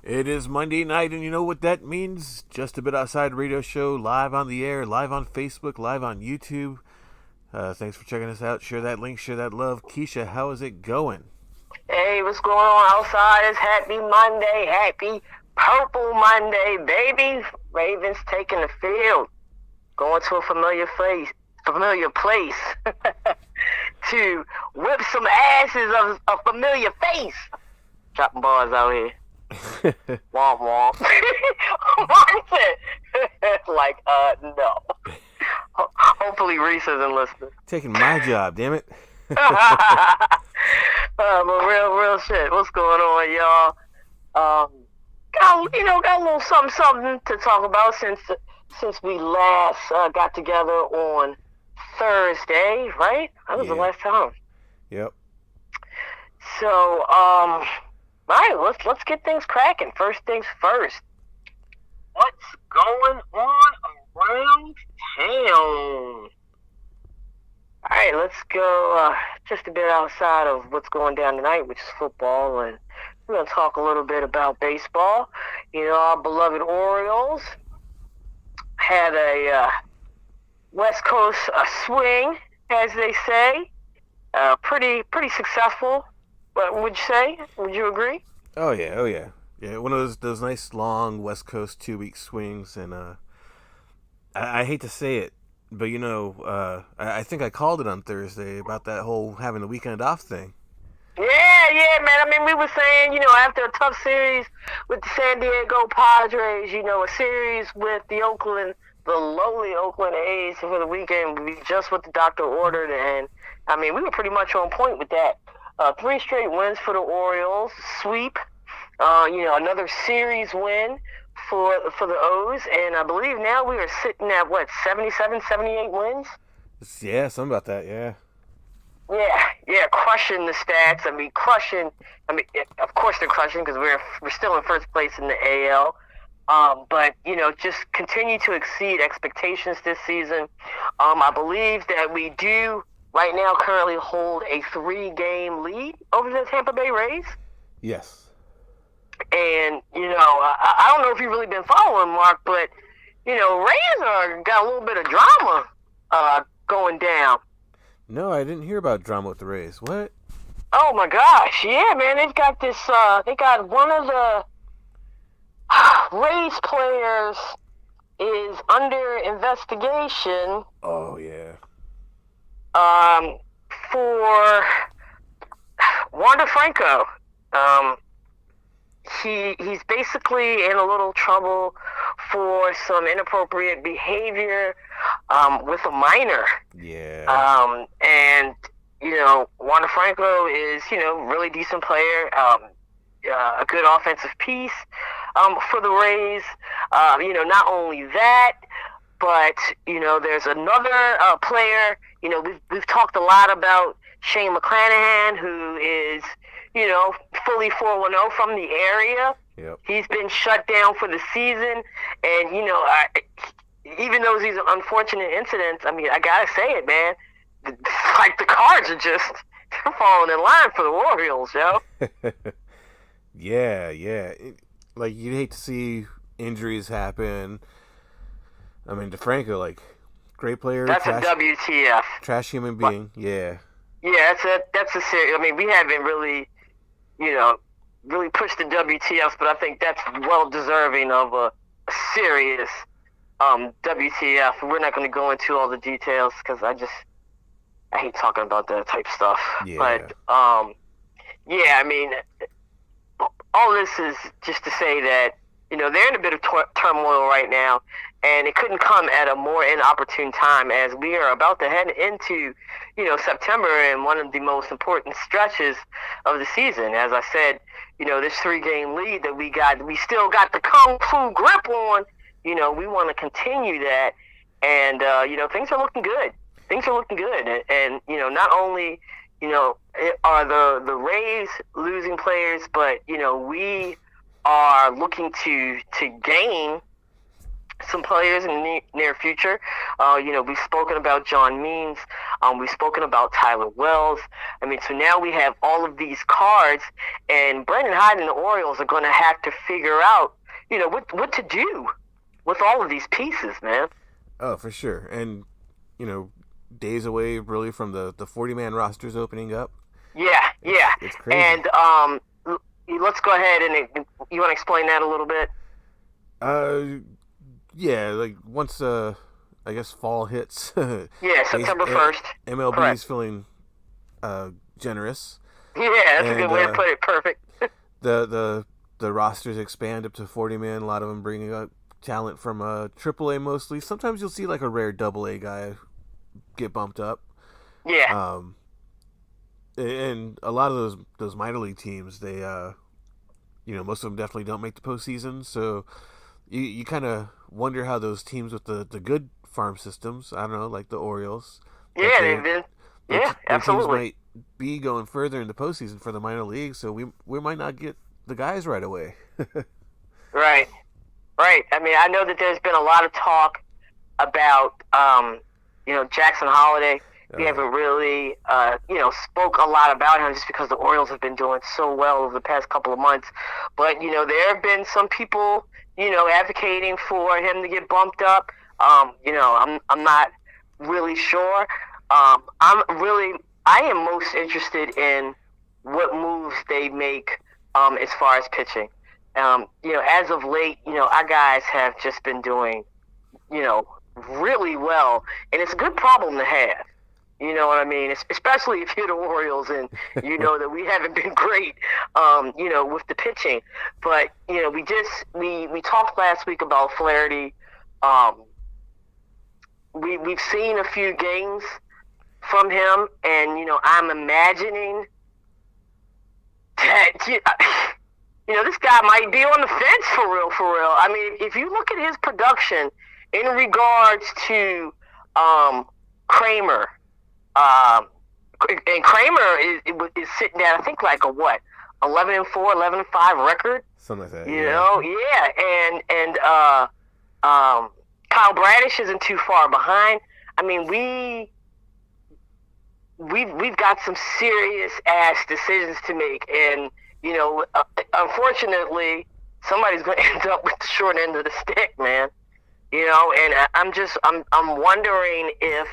It is Monday night, and you know what that means? Just a Bit Outside radio show, live on the air, live on Facebook, live on YouTube. Thanks for checking us out. Share that link, share that love. Keisha, how is it going? Hey, what's going on outside? It's Happy Monday, Happy Purple Monday, baby. Ravens taking the field, going to a familiar place to whip some asses of a familiar face. Dropping bars out here. Womp womp. Like, no. Hopefully Reese isn't listening. Taking my job, damn it. But real shit. What's going on, y'all? Got a little something to talk about since we last got together on Thursday, right? That was the last time. Yep. So, all right, let's get things cracking. First things first. What's going on around town? All right, let's go just a bit outside of what's going down tonight, which is football, and we're going to talk a little bit about baseball. You know, our beloved Orioles had a West Coast swing, as they say. Pretty successful. What would you say? Would you agree? Oh yeah. Yeah, one of those nice long West Coast 2-week swings, and I hate to say it, but you know, I think I called it on Thursday about that whole having the weekend off thing. Yeah, man. I mean, we were saying, you know, after a tough series with the San Diego Padres, you know, a series with the lowly Oakland A's for the weekend would be just what the doctor ordered, and I mean, we were pretty much on point with that. 3 straight wins for the Orioles, sweep, another series win for the O's, and I believe now we are sitting at, 77, 78 wins? Yeah, something about that, yeah. Yeah, crushing the stats. Of course they're crushing because we're still in first place in the AL. But, you know, just continue to exceed expectations this season. I believe that we do right now currently hold a 3-game lead over the Tampa Bay Rays. Yes. And, you know, I don't know if you've really been following, Mark, but, you know, Rays got a little bit of drama going down. No, I didn't hear about drama with the Rays. What? Oh, my gosh. Yeah, man, they've got this, they got one of the Rays players is under investigation. Oh, yeah. For Wander Franco. He's basically in a little trouble for some inappropriate behavior with a minor. Yeah. And, you know, Wander Franco is, you know, really decent player, a good offensive piece for the Rays. You know, not only that, but, you know, there's another player. You know, we've talked a lot about Shane McClanahan, who is, you know, fully 4-1-0 from the area. Yep. He's been shut down for the season, and, you know, even though these are unfortunate incidents, I mean, I gotta say it, man. Like, the cards are just falling in line for the Orioles, yo. Yeah. Like, you'd hate to see injuries happen. I mean, DeFranco, like, great player. That's a WTF. Trash human being, yeah. Yeah, that's a serious. I mean, we haven't really, you know, really pushed the WTFs, but I think that's well deserving of a serious WTF. We're not going to go into all the details because I hate talking about that type of stuff. Yeah. But I mean, all this is just to say that, you know, they're in a bit of turmoil right now, and it couldn't come at a more inopportune time as we are about to head into, you know, September and one of the most important stretches of the season. As I said, you know, this 3-game lead that we still got the kung fu grip on. You know, we want to continue that, and you know, things are looking good. And you know, not only, you know, are the Rays losing players, but, you know, we are looking to gain some players in the near future. We've spoken about John Means. We've spoken about Tyler Wells. I mean, so now we have all of these cards, and Brandon Hyde and the Orioles are going to have to figure out, what to do with all of these pieces, man. Oh, for sure. And, days away really from the 40-man rosters opening up. Yeah, yeah. It's crazy. And let's go ahead and you want to explain that a little bit? Yeah, like once I guess fall hits. Yeah, September 1st. MLB Correct. is feeling generous. Yeah, that's a good way to put it. Perfect. The rosters expand up to 40 man. A lot of them bringing up talent from AAA mostly. Sometimes you'll see like a rare AA guy get bumped up. Yeah. And a lot of those minor league teams, they most of them definitely don't make the postseason. So you kind of wonder how those teams with the good farm systems, I don't know, like the Orioles. Yeah, they've been. Yeah, absolutely. Teams might be going further in the postseason for the minor league, so we might not get the guys right away. Right. I mean, I know that there's been a lot of talk about, Jackson Holiday. We haven't really, spoke a lot about him just because the Orioles have been doing so well over the past couple of months. But, there have been some people, advocating for him to get bumped up. I'm not really sure. I am most interested in what moves they make as far as pitching. As of late, our guys have just been doing, really well, and it's a good problem to have. You know what I mean? Especially if you're the Orioles and you know that we haven't been great, with the pitching. But, we talked last week about Flaherty. We've seen a few games from him, and, I'm imagining that, this guy might be on the fence for real. I mean, if you look at his production in regards to Kramer, and Kramer is sitting at, I think, like a 11-4, 11-5 record. Something like that. Yeah. And Kyle Bradish isn't too far behind. I mean, we've got some serious ass decisions to make, and unfortunately, somebody's going to end up with the short end of the stick, man. And I'm wondering if.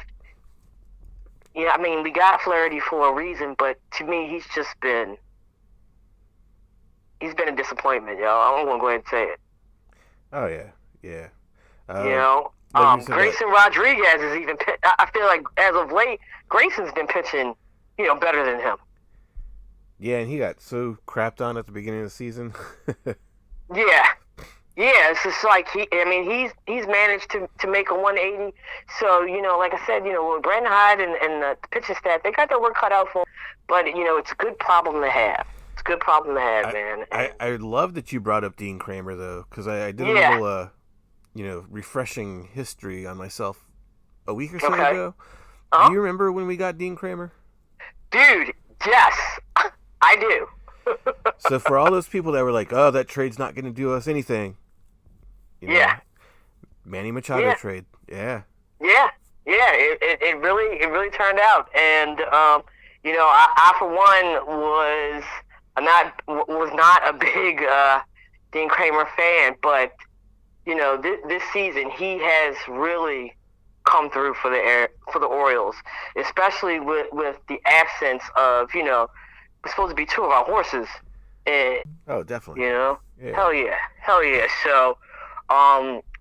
Yeah, I mean, we got Flaherty for a reason, but to me, he's been a disappointment, yo. I'm gonna go ahead and say it. Oh yeah. Grayson Rodriguez is even. I feel like as of late, Grayson's been pitching, better than him. Yeah, and he got so crapped on at the beginning of the season. Yeah, it's just like he's managed to make a 180. So, like I said, with Brandon Hyde and the pitching staff, they got their work cut out for them. But, it's a good problem to have. It's a good problem to have, man. I love that you brought up Dean Kramer, though, because I did a little, refreshing history on myself a week or so ago. Do you remember when we got Dean Kramer? Dude, yes, I do. So for all those people that were like, oh, that trade's not going to do us anything. Manny Machado trade. Yeah. It really turned out, and I for one was not a big Dean Kramer fan, but this season he has really come through for the Orioles, especially with the absence of we're supposed to be two of our horses. And, oh, definitely. Yeah. Hell yeah. So.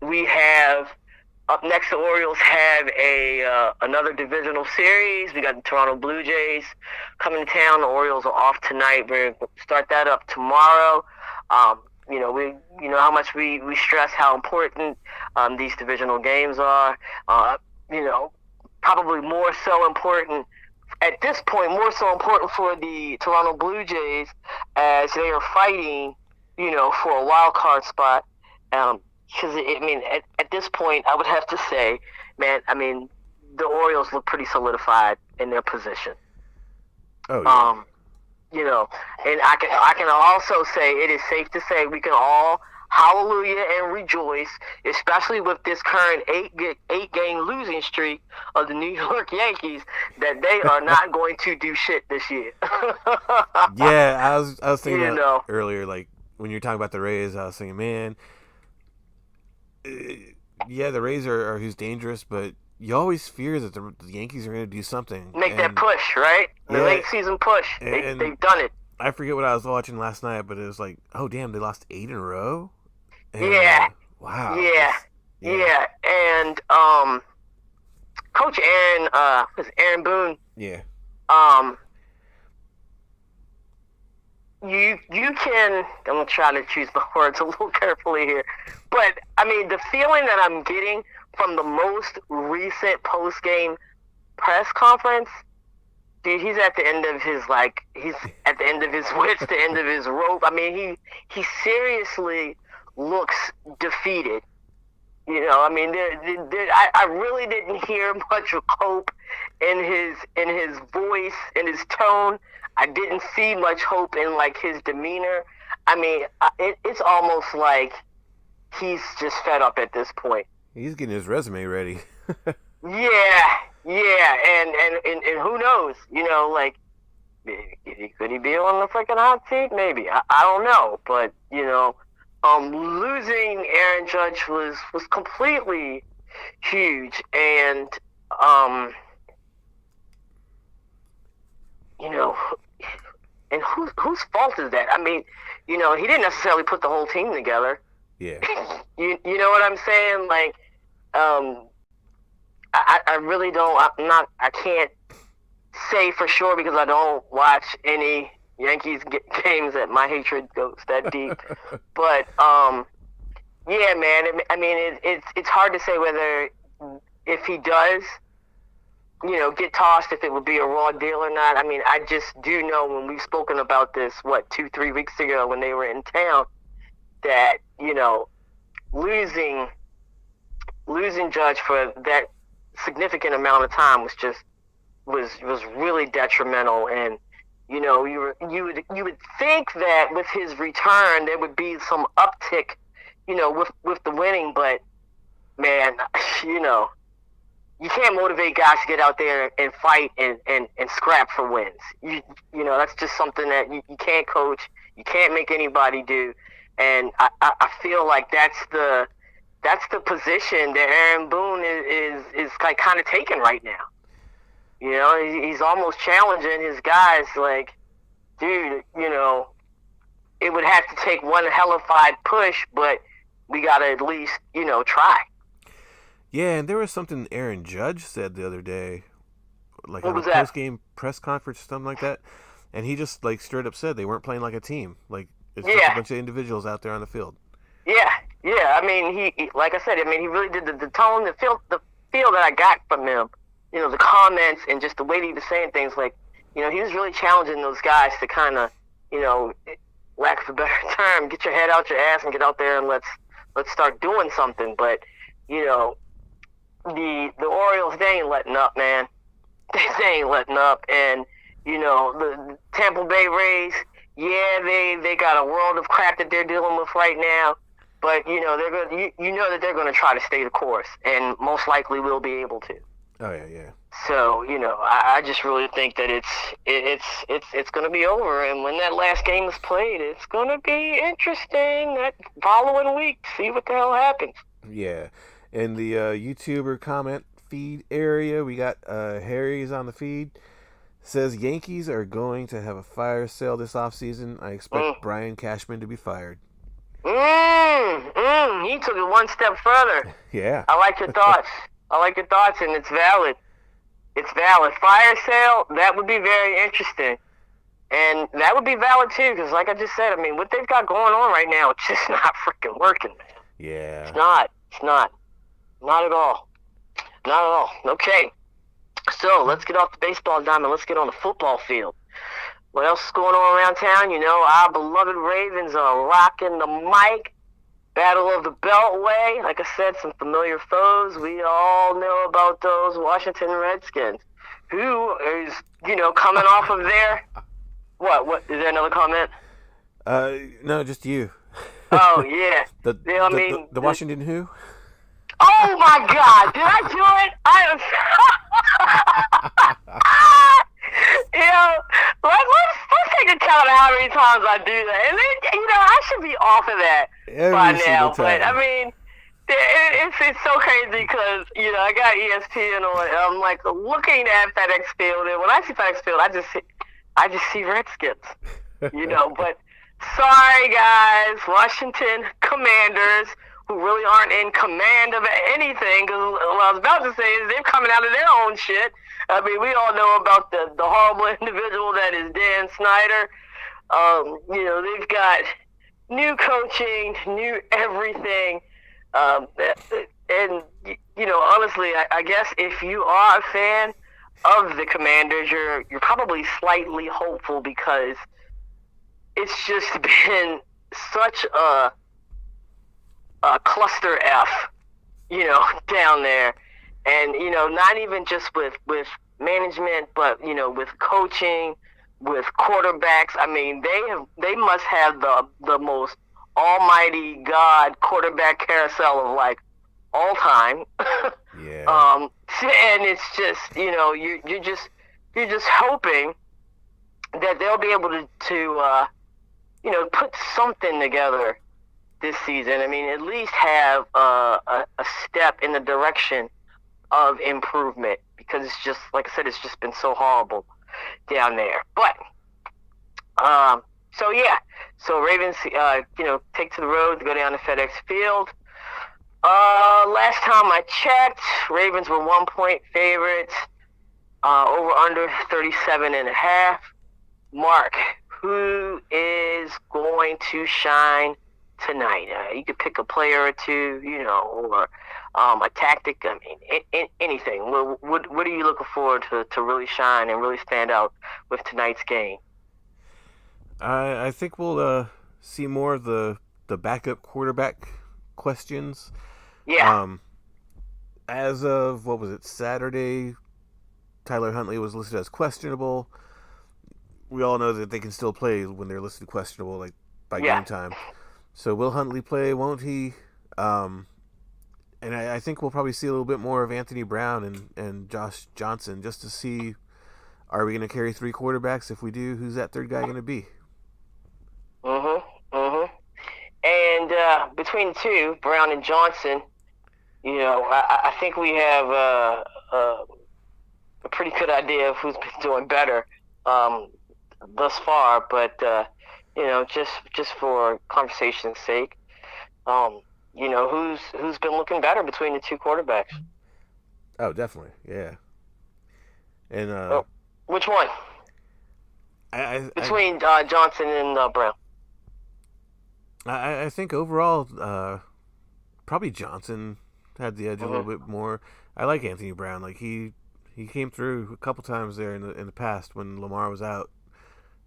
We have up next. The Orioles have another divisional series. We got the Toronto Blue Jays coming to town. The Orioles are off tonight. We're going to start that up tomorrow. We how much we stress how important these divisional games are. Probably more so important at this point. More so important for the Toronto Blue Jays as they are fighting, for a wild card spot. Because, at this point, I would have to say, man, the Orioles look pretty solidified in their position. Oh, yeah. And I can also say, it is safe to say we can all hallelujah and rejoice, especially with this current eight game losing streak of the New York Yankees, that they are not going to do shit this year. Yeah, I was thinking You that know, earlier. Like when you're talking about the Rays, I was thinking, man, uh, yeah, the Rays are who's dangerous, but you always fear that the Yankees are going to do something. make that And push, right? The yeah, late season push. and They've done it. I forget what I was watching last night, but it was like, oh damn, they lost 8 in a row, and Yeah, wow, yeah, yeah, yeah. And Coach Aaron, was Aaron Boone. yeah, Um, you can. I'm gonna try to choose my words a little carefully here, but I mean the feeling that I'm getting from the most recent post game press conference, dude, he's at the end of his he's at the end of his wits, the end of his rope. I mean, he seriously looks defeated. You know, I mean, I really didn't hear much of hope in his voice, in his tone. I didn't see much hope in like his demeanor. I mean, it's almost like he's just fed up at this point. he's getting his resume ready. Yeah, yeah, and who knows? You know, like could he be on the freaking hot seat? Maybe I don't know, but you know, losing Aaron Judge was completely huge, and you know, and whose fault is that? I mean, you know, he didn't necessarily put the whole team together. Yeah, You know what I'm saying? Like, I really don't. I can't say for sure because I don't watch any Yankees games that my hatred goes that deep. But yeah, man. I mean, it's hard to say whether if he does, you know, get tossed, if it would be a raw deal or not. I mean, I just do know when we've spoken about this, 2-3 weeks ago when they were in town, that you know, losing Judge for that significant amount of time was really detrimental. And you know, you would think that with his return there would be some uptick, you know, with the winning, but man, you know, you can't motivate guys to get out there and fight and scrap for wins. You know, that's just something that you can't coach, you can't make anybody do. And I feel like that's the position that Aaron Boone is like kind of taking right now. You know, he's almost challenging his guys like, dude, you know, it would have to take one hellified push, but we got to at least, you know, try. yeah, and there was something Aaron Judge said the other day, like What on a was that? post-game press conference or something like that, and he just like straight up said they weren't playing like a team, like it's just a Yeah. bunch of individuals out there on the field. Yeah, yeah. I mean, he like I said, I mean, he really did the tone, the feel that I got from him. You know, the comments and just the way that he was saying things. Like, you know, he was really challenging those guys to kind of, you know, lack of a better term, get your head out your ass and get out there and let's start doing something. But you know, the Orioles, they ain't letting up, man. They ain't letting up. And you know, the Tampa Bay Rays, yeah, they got a world of crap that they're dealing with right now. But you know, they're going. You know that they're going to try to stay the course, and most likely will be able to. Oh yeah. So you know, I just really think that it's going to be over, and when that last game is played, it's going to be interesting that following week. See what the hell happens. Yeah. In the YouTuber comment feed area, we got Harry's on the feed. Says Yankees are going to have a fire sale this offseason. I expect Brian Cashman to be fired. He took it one step further. Yeah. I like your thoughts. And it's valid. It's valid. Fire sale, that would be very interesting. And that would be valid too, because like I just said, I mean, what they've got going on right now, it's just not freaking working, man. Yeah. It's not. Not at all. Not at all. Okay. So let's get off the baseball diamond. Let's get on the football field. What else is going on around town? You know, our beloved Ravens are rocking the mic. Battle of the Beltway. Like I said, some familiar foes. We all know about those Washington Redskins. Who is, you know, coming off of their... What? Is there another comment? No, just you. Oh yeah. the, Yeah, I the, the mean, the Washington Who? oh my God! Did I do it? I am. Let's take a count of how many times I do that, and then I should be off of that by Every single now. But I time. mean, it's so crazy because I got ESPN on. And I'm like looking at FedEx Field, and when I see FedEx Field, I just see Redskins. But sorry guys, Washington Commanders, who really aren't in command of anything. Because what I was about to say is they're coming out of their own shit. I mean, we all know about the horrible individual that is Dan Snyder. They've got new coaching, new everything. And honestly, I guess if you are a fan of the Commanders, you're probably slightly hopeful because it's just been such a cluster F, down there. And, not even just with management, but, with coaching, with quarterbacks. I mean, they must have the most almighty God quarterback carousel of like all time. Yeah. And it's just, you're just hoping that they'll be able to put something together this season. I mean, at least have a step in the direction of improvement, because it's just, like I said, it's just been so horrible down there. But so Ravens take to the road to go down to FedEx Field. Last time I checked, Ravens were 1-point favorites. Over under 37.5. Mark, who is going to shine tonight? You could pick a player or two, or a tactic. I mean, anything. What are you looking forward to really shine and really stand out with tonight's game? I think we'll see more of the backup quarterback questions. Yeah. As of, what was it, Saturday, Tyler Huntley was listed as questionable. We all know that they can still play when they're listed questionable, like by game time. So will Huntley play? Won't he? And I think we'll probably see a little bit more of Anthony Brown and Josh Johnson, just to see, are we going to carry three quarterbacks? If we do, who's that third guy going to be? And between the two, Brown and Johnson, I think we have a pretty good idea of who's been doing better thus far. But just for conversation's sake, who's been looking better between the two quarterbacks? Oh, definitely, yeah. And which one? Between Johnson and Brown. I think overall, probably Johnson had the edge a little bit more. I like Anthony Brown. Like he came through a couple times there in the past when Lamar was out,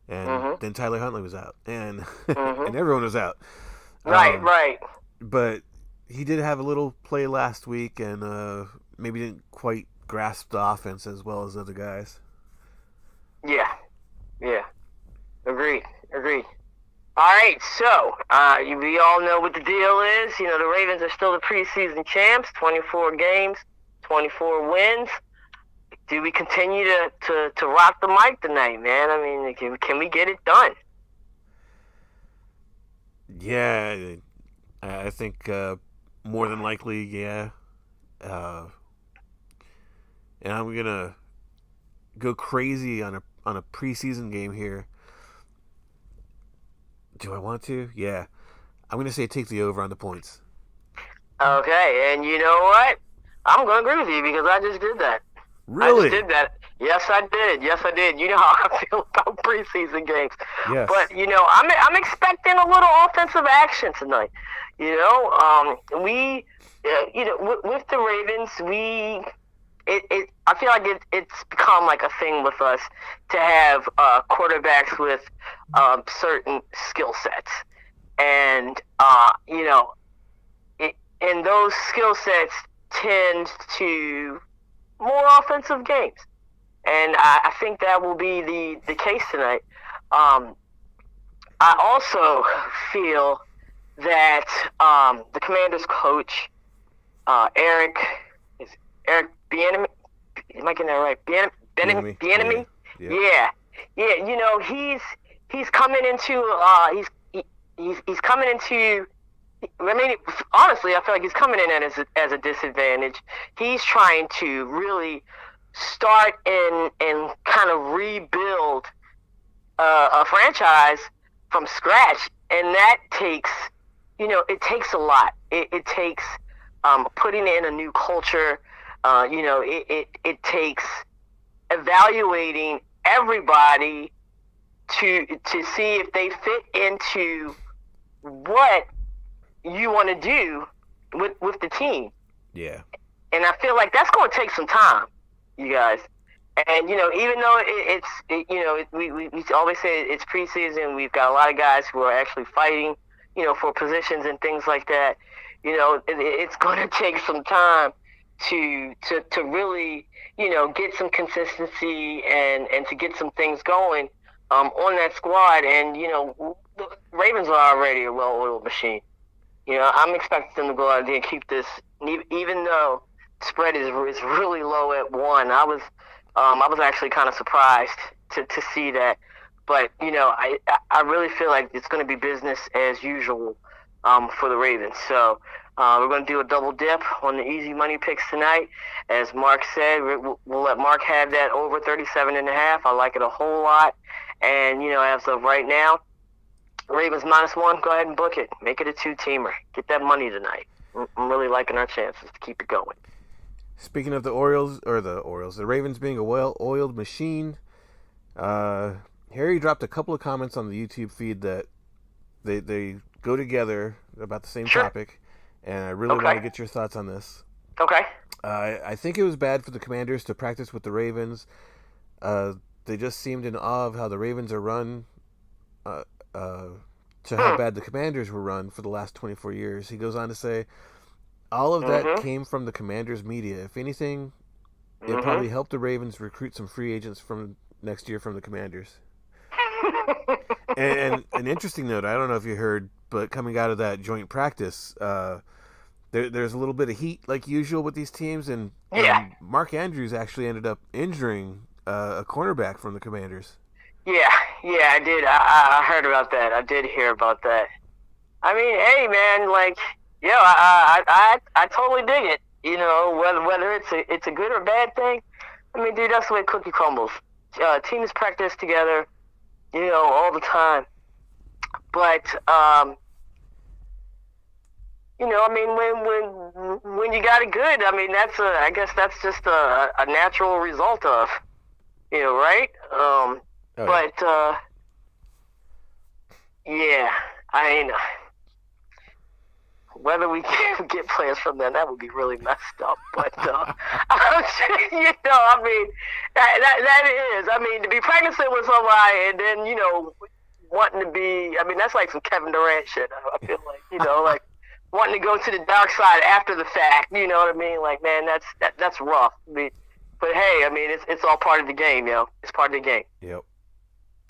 and then Tyler Huntley was out, and and everyone was out. Right. But he did have a little play last week, and maybe didn't quite grasp the offense as well as other guys. Yeah. Agreed. All right, so we all know what the deal is. The Ravens are still the preseason champs, 24 games, 24 wins. Do we continue to rock the mic tonight, man? I mean, can we get it done? Yeah, I think more than likely, yeah. And I'm gonna go crazy on a preseason game here. Do I want to? Yeah. I'm going to say take the over on the points. Okay, and you know what? I'm going to agree with you because I just did that. Really? I just did that. Yes, I did. You know how I feel about preseason games. Yes. But, I'm expecting a little offensive action tonight. With the Ravens, I feel like it's become like a thing with us to have quarterbacks with certain skill sets, and and those skill sets tend to more offensive games, and I think that will be the case tonight. I also feel that the Commanders coach Eric is Eric Bieniemy. Am I getting that right? Enemy. Bieniemy. Yeah. Yeah, yeah. You know, he's coming into he's coming into. I mean, honestly, I feel like he's coming in as a disadvantage. He's trying to really start and kind of rebuild a franchise from scratch, and that takes, it takes a lot. It takes putting in a new culture. It takes evaluating everybody to see if they fit into what you want to do with the team. Yeah. And I feel like that's going to take some time, you guys. And even though we always say it's preseason, we've got a lot of guys who are actually fighting, for positions and things like that. It's going to take some time to really, get some consistency and to get some things going on that squad. And the Ravens are already a well-oiled machine. I'm expecting them to go out there and keep this, even though spread is really low at 1. I was actually kind of surprised to see that, but I really feel like it's going to be business as usual for the Ravens. So we're going to do a double dip on the easy money picks tonight. As Mark said, we'll let Mark have that over 37.5. I like it a whole lot, and as of right now, Ravens -1. Go ahead and book it. Make it a 2-teamer. Get that money tonight. I'm really liking our chances to keep it going. Speaking of the Ravens being a well-oiled machine, Harry dropped a couple of comments on the YouTube feed that they go together about the same topic, and I really want to get your thoughts on this. Okay. I think it was bad for the Commanders to practice with the Ravens. They just seemed in awe of how the Ravens are run, to how bad the Commanders were run for the last 24 years. He goes on to say, all of that came from the Commanders' media. If anything, it probably helped the Ravens recruit some free agents from next year from the Commanders. and an interesting note, I don't know if you heard, but coming out of that joint practice, there's a little bit of heat like usual with these teams, and Mark Andrews actually ended up injuring a cornerback from the Commanders. Yeah, I did. I heard about that. I did hear about that. I mean, hey, man, like, I totally dig it. Whether it's a good or bad thing. I mean, dude, that's the way cookie crumbles. Teams practice together, all the time. But I mean, when you got it good, I mean, I guess that's just a natural result of, right? But I mean, whether we get players from them, that would be really messed up. But I mean, that is. I mean, to be practicing with somebody and then wanting to be. I mean, that's like some Kevin Durant shit. I feel like like wanting to go to the dark side after the fact. You know what I mean? Like, man, that's rough. I mean, but hey, I mean, it's all part of the game, It's part of the game. Yep.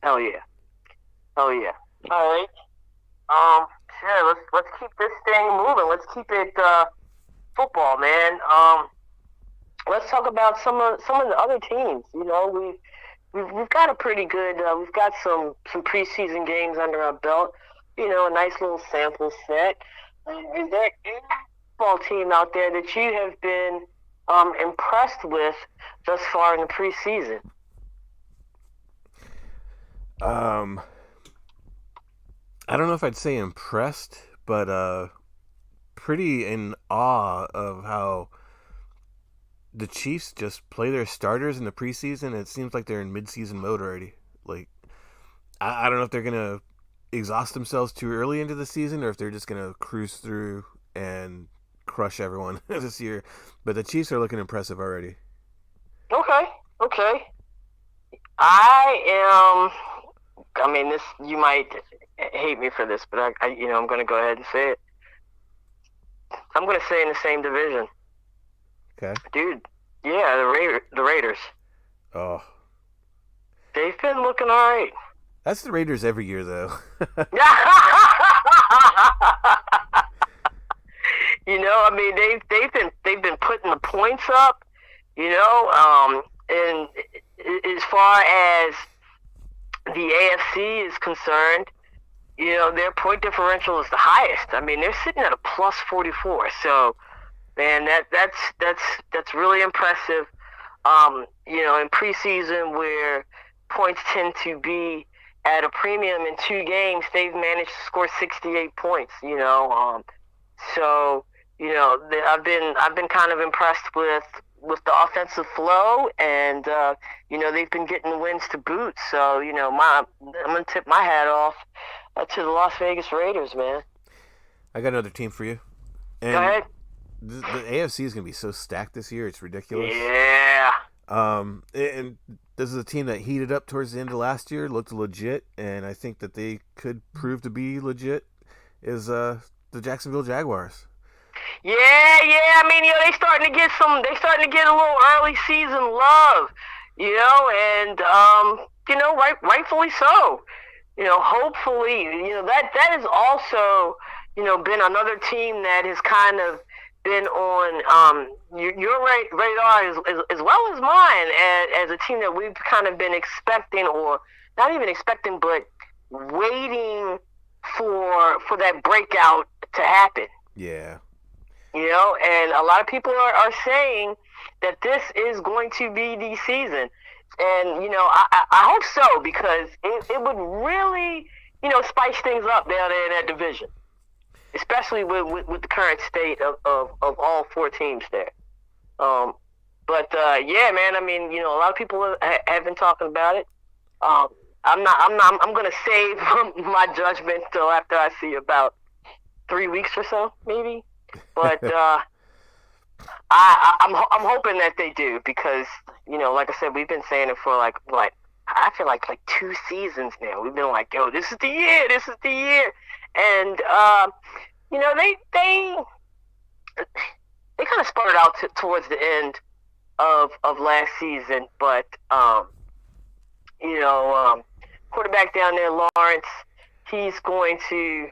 Hell yeah. All right. Let's keep this thing moving. Let's keep it football, man. Let's talk about some of the other teams. We've got a pretty good. We've got some preseason games under our belt. A nice little sample set. Is there any football team out there that you have been impressed with thus far in the preseason? I don't know if I'd say impressed, but pretty in awe of how the Chiefs just play their starters in the preseason. It seems like they're in mid-season mode already. Like, I don't know if they're gonna exhaust themselves too early into the season or if they're just gonna cruise through and crush everyone this year. But the Chiefs are looking impressive already. Okay. I mean, this, you might hate me for this, but I'm going to go ahead and say it. I'm going to say in the same division. Okay. Dude, yeah, the Raiders. Oh. They've been looking all right. That's the Raiders every year, though. points up. And as far as the AFC is concerned, their point differential is the highest. I mean, they're sitting at a plus 44. So, man, that's really impressive. In preseason where points tend to be at a premium in 2 games, they've managed to score 68 points. I've been kind of impressed with the offensive flow, and they've been getting wins to boot. So I'm gonna tip my hat off to the Las Vegas Raiders, man. I got another team for you. And Go ahead. The AFC is gonna be so stacked this year; it's ridiculous. Yeah. And this is a team that heated up towards the end of last year, looked legit, and I think that they could prove to be legit. Is the Jacksonville Jaguars? Yeah. I mean, they're starting to get a little early season love, and rightfully so. Hopefully, that is also, been another team that has kind of been on your radar as well as mine as a team that we've kind of been expecting, or not even expecting, but waiting for that breakout to happen. Yeah. And a lot of people are saying that this is going to be the season. And, I hope so, because it would really, spice things up down there in that division, especially with the current state of all 4 teams there. Yeah, man, I mean, a lot of people have been talking about it. I'm going to save my judgment till after I see about 3 weeks or so, maybe. But I'm hoping that they do, because like I said, we've been saying it for like I feel like 2 seasons now. We've been like, yo, this is the year, and they kind of sputtered out towards the end of last season, but quarterback down there, Lawrence, he's going to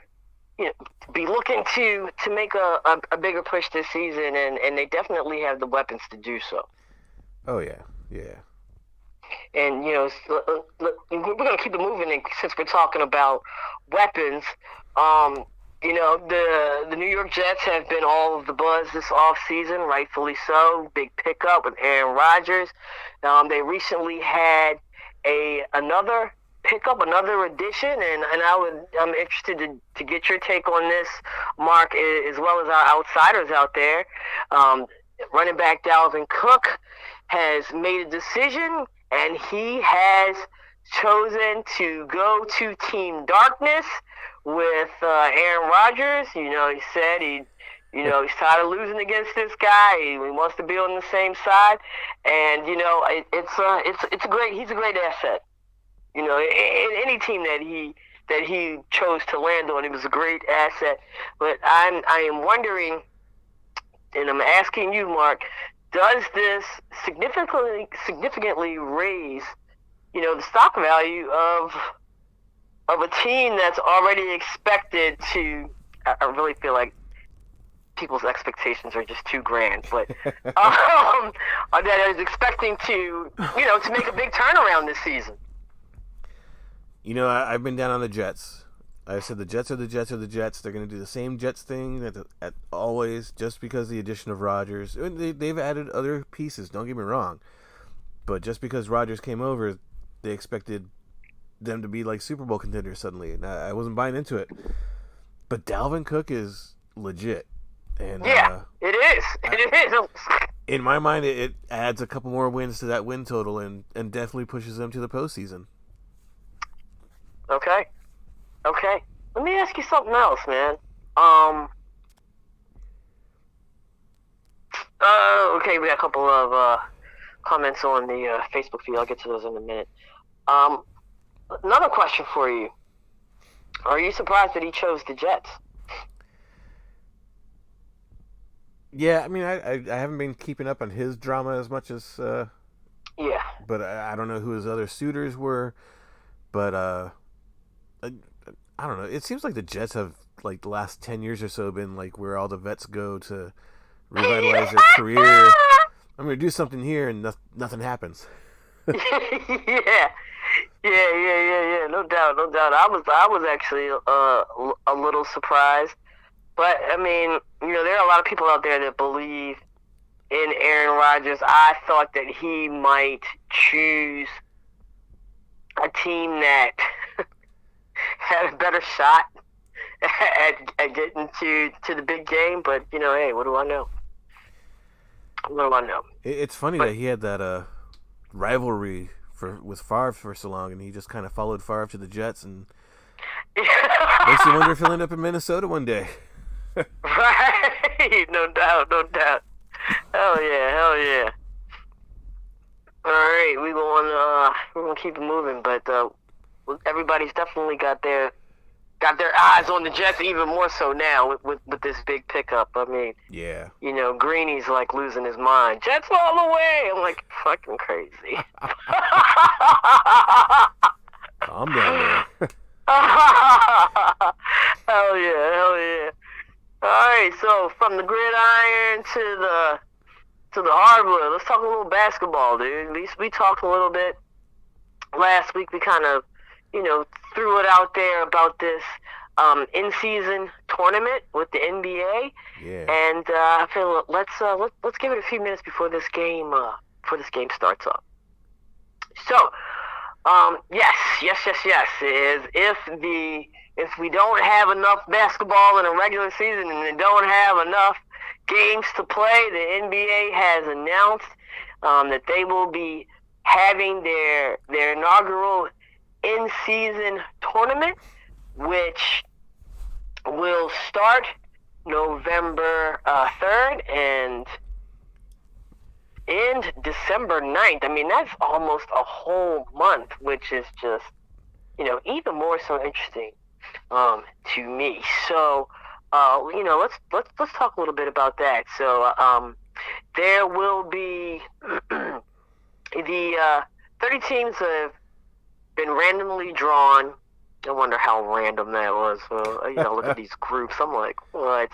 be looking to make a bigger push this season, and they definitely have the weapons to do so. Oh, yeah. And, we're going to keep it moving, and since we're talking about weapons, the New York Jets have been all of the buzz this offseason, rightfully so. Big pickup with Aaron Rodgers. They recently had another pickup, another addition, and I'm interested to get your take on this, Mark, as well as our outsiders out there. Running back Dalvin Cook has made a decision, and he has chosen to go to Team Darkness with Aaron Rodgers. He said he's tired of losing against this guy. He wants to be on the same side, and he's a great asset. Any team that he chose to land on, it was a great asset. But I am wondering, and I'm asking you, Mark, does this significantly raise, the stock value of a team that's already expected to? I really feel like people's expectations are just too grand, but that is expecting to make a big turnaround this season. I've been down on the Jets. I said the Jets are the Jets are the Jets. They're going to do the same Jets thing at always, just because of the addition of Rodgers. They've added other pieces, don't get me wrong. But just because Rodgers came over, they expected them to be like Super Bowl contenders suddenly. And I wasn't buying into it. But Dalvin Cook is legit. And yeah, it is. It is. In my mind, it adds a couple more wins to that win total and definitely pushes them to the postseason. Okay. Let me ask you something else, man. Okay, we got a couple of comments on the Facebook feed. I'll get to those in a minute. Another question for you. Are you surprised that he chose the Jets? Yeah, I mean, I haven't been keeping up on his drama as much as... yeah. But I don't know who his other suitors were. But, I don't know. It seems like the Jets have, like, the last 10 years or so been, like, where all the vets go to revitalize their career. I'm gonna do something here, and nothing happens. Yeah, yeah. No doubt, no doubt. I was actually a little surprised, but I mean, there are a lot of people out there that believe in Aaron Rodgers. I thought that he might choose a team that had a better shot at getting to the big game, but hey, what do I know? What do I know? It's funny But that he had that rivalry with Favre for so long, and he just kind of followed Favre to the Jets, and makes you wonder if he'll end up in Minnesota one day. right, no doubt, no doubt. Hell yeah, hell yeah. All right, we're gonna keep it moving, but everybody's definitely got their eyes on the Jets even more so now with this big pickup. I mean, Yeah. Greeny's like losing his mind. Jets all the way. I'm like fucking crazy. Calm down there. Hell yeah, hell yeah. All right, so from the gridiron to the hardwood, let's talk a little basketball, dude. At least we talked a little bit last week. We kind of, threw it out there about this in-season tournament with the NBA. Yeah. And I feel let's give it a few minutes before this game starts up. So, yes. Is if we don't have enough basketball in a regular season and they don't have enough games to play, the NBA has announced that they will be having their inaugural in-season tournament, which will start November 3rd and end December 9th. I mean, that's almost a whole month, which is just, even more so interesting to me. So, let's talk a little bit about that. So, there will be the 30 teams have been randomly drawn. I wonder how random that was. Look at these groups. I'm like, what?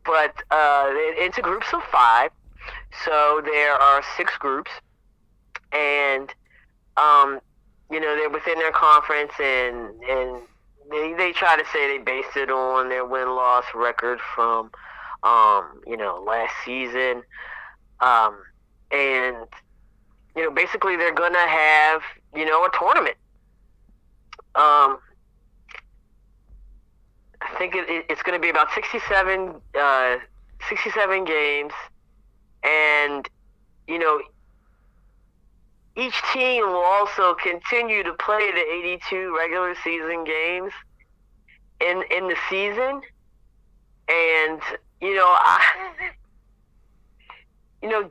But it's groups of 5. So there are 6 groups, and they're within their conference, and they try to say they based it on their win-loss record from last season, and basically they're gonna have a tournament. I think it's going to be about 67 games, and each team will also continue to play the 82 regular season games in the season. And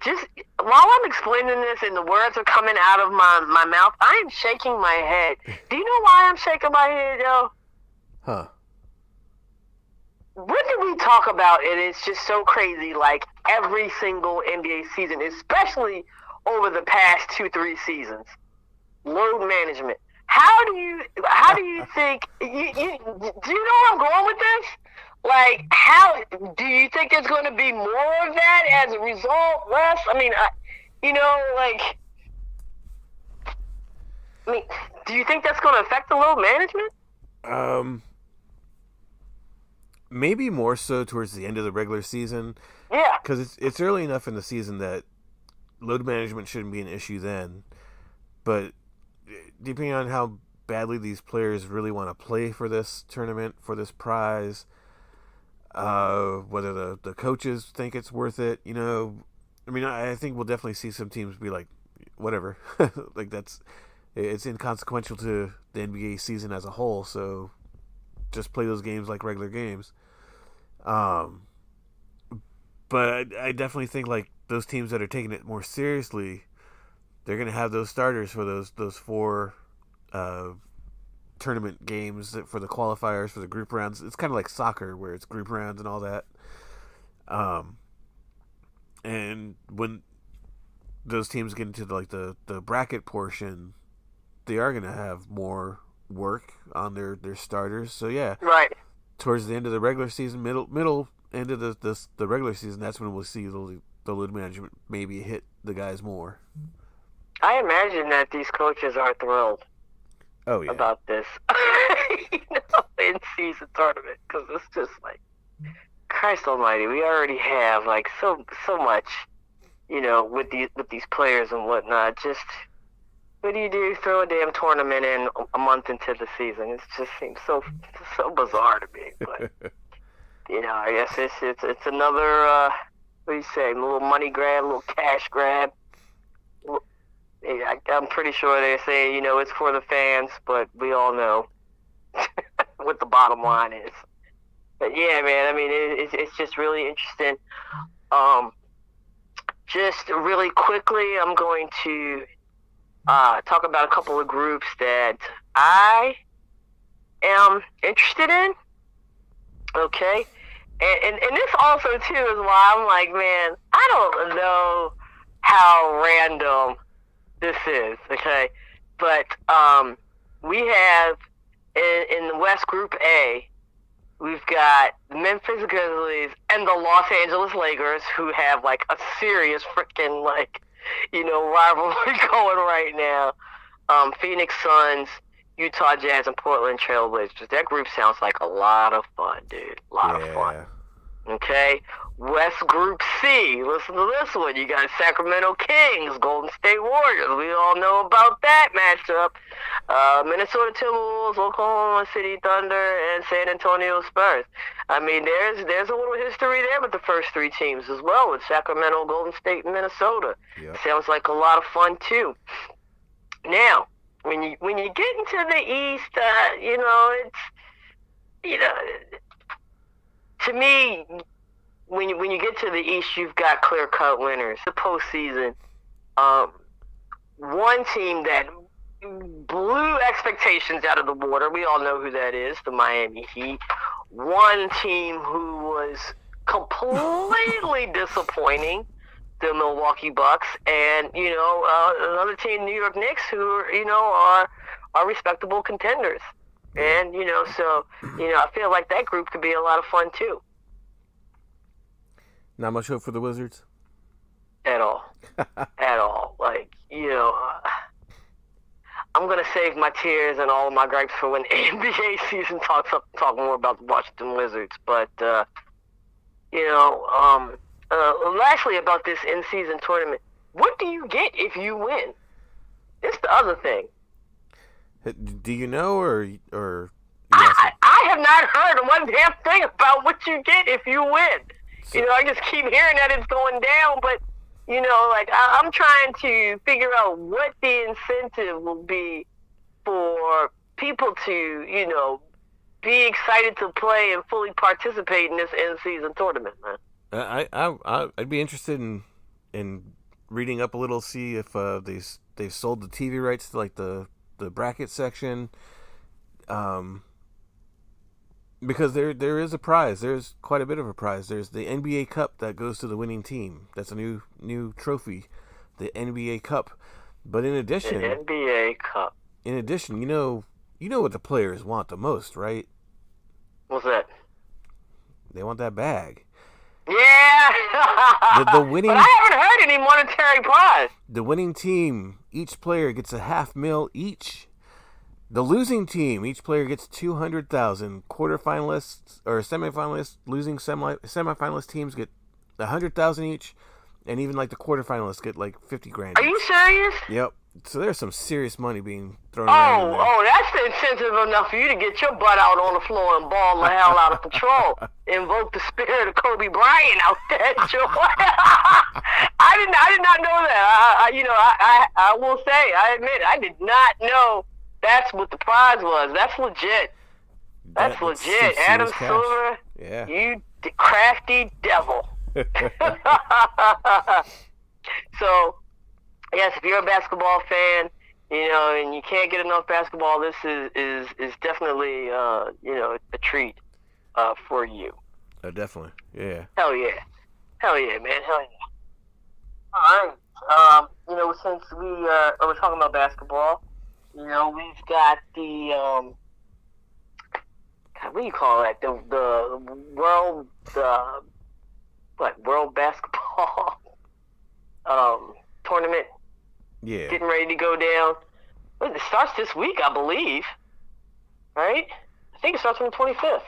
just while I'm explaining this and the words are coming out of my mouth, I am shaking my head. Do you know why I'm shaking my head, yo? Huh. What did we talk about? And it's just so crazy. Like every single NBA season, especially over the past 2-3 seasons, load management. How do you think? Do you know where I'm going with this? Like, how do you think there's going to be more of that as a result? Less? I mean, do you think that's going to affect the load management? Maybe more so towards the end of the regular season. Yeah. Because it's early enough in the season that load management shouldn't be an issue then. But depending on how badly these players really want to play for this tournament, for this prize, whether the coaches think it's worth it, I think we'll definitely see some teams be like, whatever. Like it's inconsequential to the NBA season as a whole, so just play those games like regular games. But I definitely think like those teams that are taking it more seriously, they're going to have those starters for those 4 tournament games for the qualifiers, for the group rounds. It's kind of like soccer where it's group rounds and all that. And when those teams get into the bracket portion, they are going to have more work on their starters. So yeah, right. Towards the end of the regular season, middle end of the regular season, that's when we'll see the load management maybe hit the guys more. I imagine that these coaches are thrilled Oh yeah. about this, in season tournament, because it's just like, Christ Almighty, we already have like so much, with these players and whatnot. Just what do you do? Throw a damn tournament in a month into the season? It just seems so bizarre to me. But I guess it's another what do you say? A little money grab, a little cash grab. I'm pretty sure they're saying, it's for the fans, but we all know what the bottom line is. But yeah, man, I mean, it's just really interesting. Just really quickly, I'm going to talk about a couple of groups that I am interested in. Okay? And this also, too, is why I'm like, man, I don't know how random this is, okay? But we have, in the West Group A, we've got the Memphis Grizzlies and the Los Angeles Lakers, who have, like, a serious freaking, like, rivalry going right now. Phoenix Suns, Utah Jazz, and Portland Trail Blazers. That group sounds like a lot of fun, dude. A lot of fun. Okay? West Group C. Listen to this one. You got Sacramento Kings, Golden State Warriors. We all know about that matchup. Minnesota Timberwolves, Oklahoma City Thunder, and San Antonio Spurs. I mean, there's a little history there with the first three teams as well, with Sacramento, Golden State, and Minnesota. Yep. Sounds like a lot of fun too. Now, when you get into the East, to me, when you get to the East, you've got clear-cut winners. The postseason, one team that blew expectations out of the water, we all know who that is, the Miami Heat. One team who was completely disappointing, the Milwaukee Bucks, and another team, New York Knicks, who are respectable contenders. And I feel like that group could be a lot of fun too. Not much hope for the Wizards? At all. At all. Like, I'm going to save my tears and all of my gripes for when the NBA season talk more about the Washington Wizards. But, lastly about this in-season tournament, what do you get if you win? It's the other thing. Do you know, or I have not heard one damn thing about what you get if you win. So, I just keep hearing that it's going down, but I'm trying to figure out what the incentive will be for people to be excited to play and fully participate in this in-season tournament, man. I'd be interested in reading up a little, see if they've sold the TV rights to like the bracket section, because there is a prize. There's quite a bit of a prize. There's the NBA Cup that goes to the winning team. That's a new trophy, the NBA Cup. But in addition, the NBA Cup. In addition, you know what the players want the most, right? What's that? They want that bag. Yeah. The winning. But I haven't heard any monetary prize. The winning team, each player gets a $500,000 each. The losing team, each player gets $200,000. Quarterfinalists or semifinalists, losing semifinalist teams get $100,000 each, and even like the quarterfinalists get like $50,000. Are you serious? Yep. So there's some serious money being thrown around. Oh, that's the incentive enough for you to get your butt out on the floor and ball the hell out of control. Invoke the spirit of Kobe Bryant out there, Joe. I did not know that. I will say, I admit, I did not know that's what the prize was. That's legit. That's legit. Adam Silver, yeah. You crafty devil. So, yes, if you're a basketball fan, and you can't get enough basketball, this is definitely a treat for you. Definitely, yeah. Hell yeah, man, hell yeah. All right, since we're talking about basketball, we've got the what do you call that? The world basketball. tournament Yeah, getting ready to go down. It starts this week, I believe. Right? I think it starts on the 25th.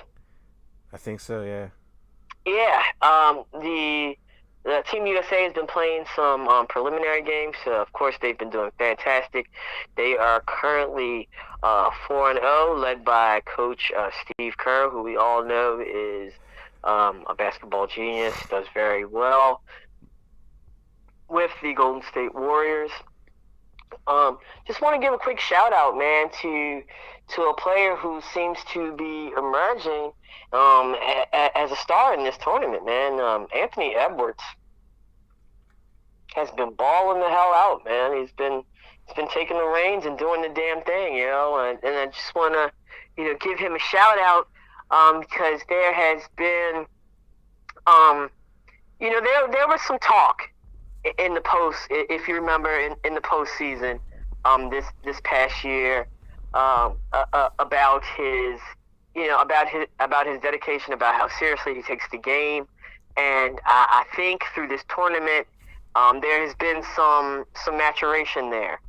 I think so. Yeah. Yeah. The Team USA has been playing some preliminary games. Of course, they've been doing fantastic. They are currently 4-0, led by Coach Steve Kerr, who we all know is a basketball genius, does very well with the Golden State Warriors. Just want to give a quick shout out, man, to a player who seems to be emerging as a star in this tournament, man. Anthony Edwards has been balling the hell out, man. He's been taking the reins and doing the damn thing, you know. And I just want to, give him a shout out because there has been, there was some talk in the post, if you remember, in the postseason, this past year, about his, about his dedication, about how seriously he takes the game, and I think through this tournament, there has been some maturation there,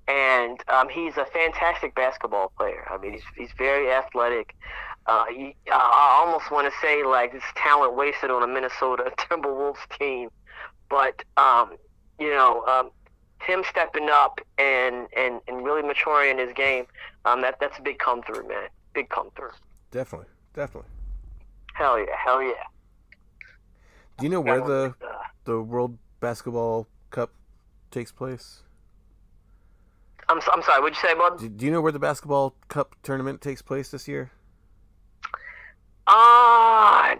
and he's a fantastic basketball player. I mean, he's very athletic. I almost want to say like this talent wasted on a Minnesota Timberwolves team. But him stepping up and really maturing in his game, that's a big come through, man. Big come through. Definitely. Hell yeah. Do you know where the World Basketball Cup takes place? I'm sorry. What'd you say, bud? Do you know where the basketball cup tournament takes place this year? I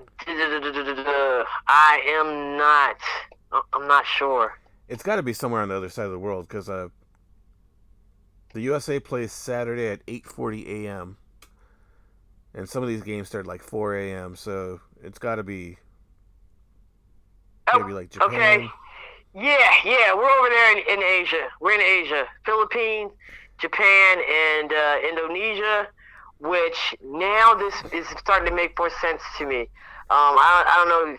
am not. I'm not sure. It's got to be somewhere on the other side of the world because the USA plays Saturday at 8:40 a.m. and some of these games start like 4 a.m. So it's got to be maybe like Japan. Okay. Yeah. We're over there in Asia. We're in Asia, Philippines, Japan, and Indonesia. Which now this is starting to make more sense to me. I don't know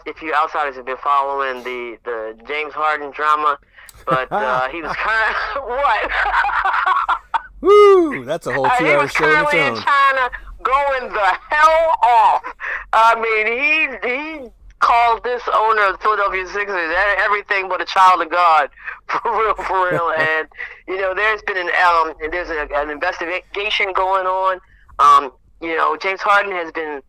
if you outsiders have been following the James Harden drama, but he was kind of what? Woo! That's a whole 2-hour show in its own. He was in China going the hell off. I mean, he called this owner of the Philadelphia Sixers everything but a child of God, for real. And there's been an investigation going on. James Harden has been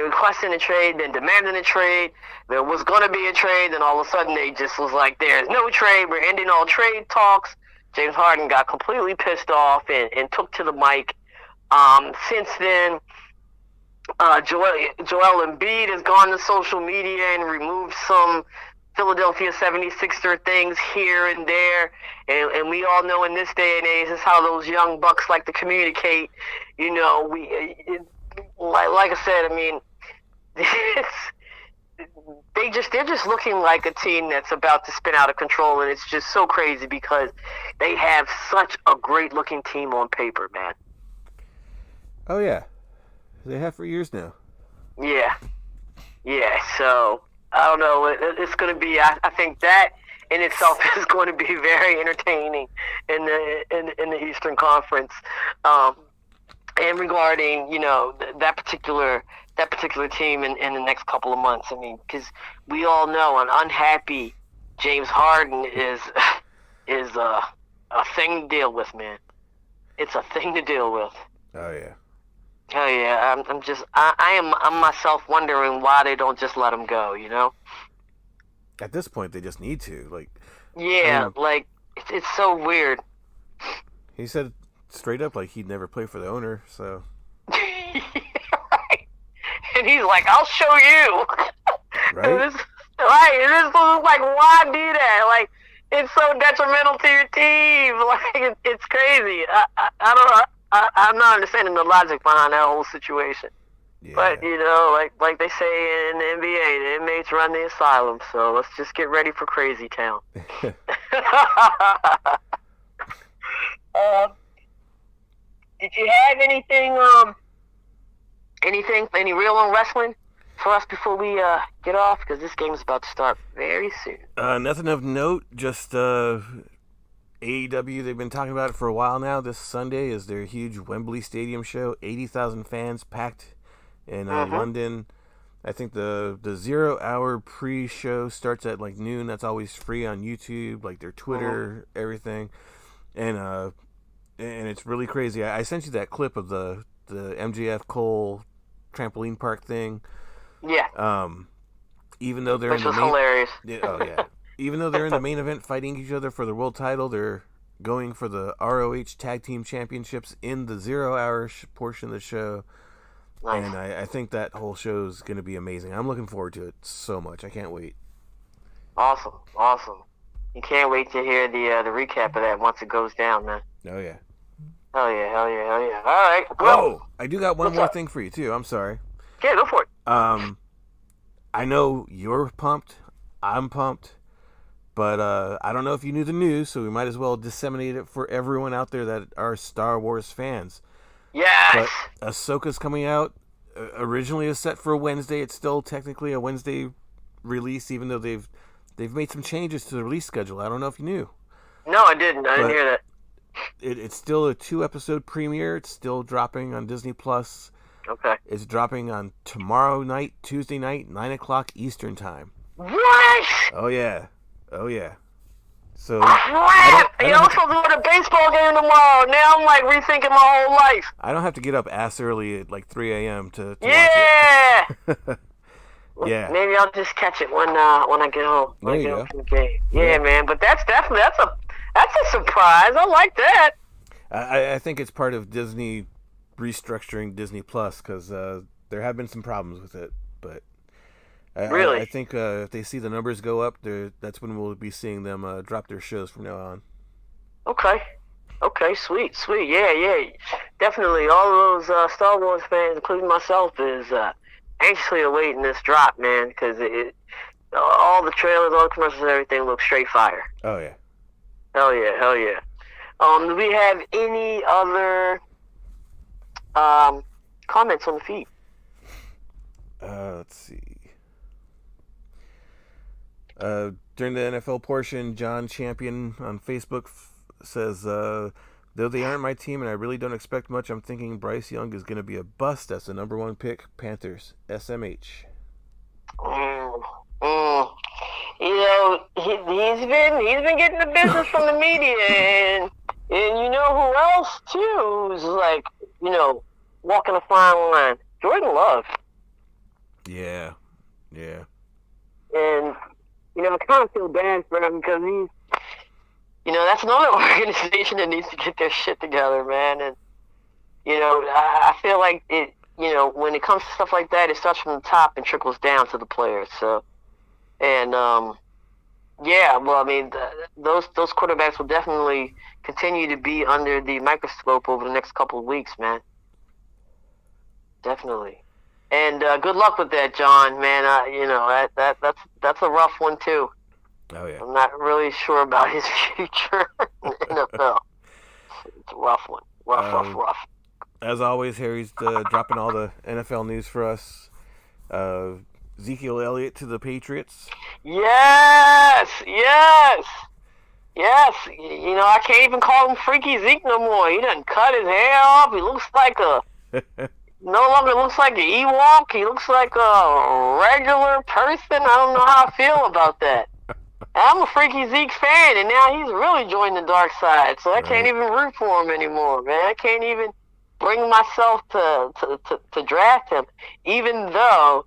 requesting a trade, then demanding a trade. There was going to be a trade, then all of a sudden they just was like, "There's no trade. We're ending all trade talks." James Harden got completely pissed off and took to the mic. Since then, Joel Embiid has gone to social media and removed some Philadelphia 76er things here and there, and we all know in this day and age this is how those young bucks like to communicate. Like I said, I mean, they're just looking like a team that's about to spin out of control, and it's just so crazy because they have such a great looking team on paper, man. Oh yeah. They have for years now. Yeah. So I don't know. It's going to be. I think that in itself is going to be very entertaining in the Eastern Conference. And regarding that particular team in the next couple of months. I mean, because we all know an unhappy James Harden is a thing to deal with, man. It's a thing to deal with. Oh yeah. Oh yeah, I'm myself wondering why they don't just let him go, At this point, they just need to, like. Yeah, like it's so weird. He said straight up like he'd never play for the owner, so. Right. And he's like, "I'll show you." Right. And this is like, why do that? Like, it's so detrimental to your team. Like, it's crazy. I don't know. I'm not understanding the logic behind that whole situation. Yeah. But, like they say in the NBA, the inmates run the asylum, so let's just get ready for Crazy Town. Did you have any real on wrestling for us before we get off? Because this game is about to start very soon. Nothing of note. Just AEW. They've been talking about it for a while now. This Sunday is their huge Wembley Stadium show. 80,000 fans packed in London. I think the 0 hour pre-show starts at like noon. That's always free on YouTube, like their Twitter, everything, and it's really crazy. I sent you that clip of the MJF Cole trampoline park thing. Yeah. Even though they're Which was hilarious. Yeah. Even though they're in the main event fighting each other for the world title, they're going for the ROH Tag Team Championships in the 0 hour portion of the show. Nice. And I think that whole show is going to be amazing. I'm looking forward to it so much. I can't wait. Awesome. You can't wait to hear the recap of that once it goes down, man. Oh, yeah. Hell yeah. All right. Well, I do got one more thing for you, too. I'm sorry. Yeah, go for it. I know you're pumped. I'm pumped. But I don't know if you knew the news, so we might as well disseminate it for everyone out there that are Star Wars fans. Yes! But Ahsoka's coming out. Originally is set for a Wednesday. It's still technically a Wednesday release, even though they've made some changes to the release schedule. I don't know if you knew. No, I didn't. I didn't hear that. It's still a 2-episode premiere. It's still dropping on Disney Plus. Okay. It's dropping on tomorrow night, Tuesday night, 9 o'clock Eastern time. What? Oh yeah. So crap! I'm supposed to go to a baseball game tomorrow. Now I'm like rethinking my whole life. I don't have to get up ass early at like 3 a.m. to yeah. watch it. Yeah. Maybe I'll just catch it when I get home. There you go. From the game. Yeah, man. But that's a surprise. I like that. I think it's part of Disney restructuring Disney Plus because there have been some problems with it, but. Really? I think if they see the numbers go up, that's when we'll be seeing them drop their shows from now on. Okay, sweet. Yeah. Definitely, all of those Star Wars fans, including myself, is anxiously awaiting this drop, man, because all the trailers, all the commercials, and everything look straight fire. Oh, yeah. Hell yeah. Do we have any other comments on the feed? Let's see. During the NFL portion, John Champion on Facebook says, though they aren't my team and I really don't expect much, I'm thinking Bryce Young is going to be a bust as the number 1 pick. Panthers, SMH. You know, he's been getting the business from the media, and you know who else too who's like, you know, walking a fine line? Jordan Love. Yeah. And you know, I kind of feel bad for him because he's, you know, that's another organization that needs to get their shit together, man. And, you know, I feel like it, you know, when it comes to stuff like that, it starts from the top and trickles down to the players. So, and, yeah, well, I mean, those quarterbacks will definitely continue to be under the microscope over the next couple of weeks, man. Definitely. And good luck with that, John, man. You know, that's a rough one, too. Oh, yeah. I'm not really sure about his future in the NFL. It's a rough one. Rough. As always, Harry's dropping all the NFL news for us. Ezekiel Elliott to the Patriots. Yes. You know, I can't even call him Freaky Zeke no more. He done cut his hair off. He looks like no longer looks like an Ewok. He looks like a regular person. I don't know how I feel about that. I'm a Freaky Zeke fan, and now he's really joined the dark side. So I can't even root for him anymore, man. I can't even bring myself to draft him, even though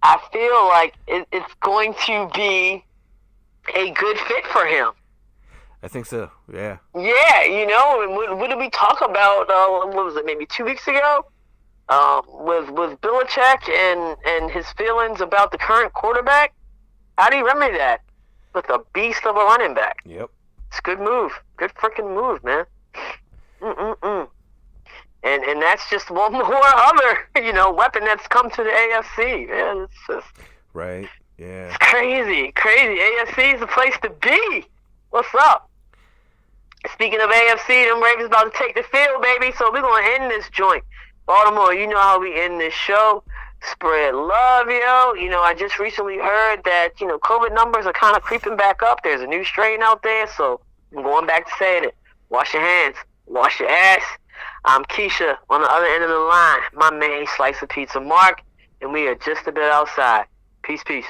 I feel like it's going to be a good fit for him. I think so, yeah. Yeah, you know, what did we talk about, what was it, maybe 2 weeks ago? With Belichick and his feelings about the current quarterback? How do you remedy that? With a beast of a running back. Yep. It's a good move. Good freaking move, man. And that's just one more other, you know, weapon that's come to the AFC, man. It's just... Right, yeah. It's crazy. AFC is the place to be. What's up? Speaking of AFC, them Ravens about to take the field, baby. So we're going to end this joint. Baltimore, you know how we end this show. Spread love, yo. You know, I just recently heard that, COVID numbers are kind of creeping back up. There's a new strain out there, so I'm going back to saying it. Wash your hands. Wash your ass. I'm Keisha on the other end of the line. My main slice of pizza, Mark, and we are just a bit outside. Peace, peace.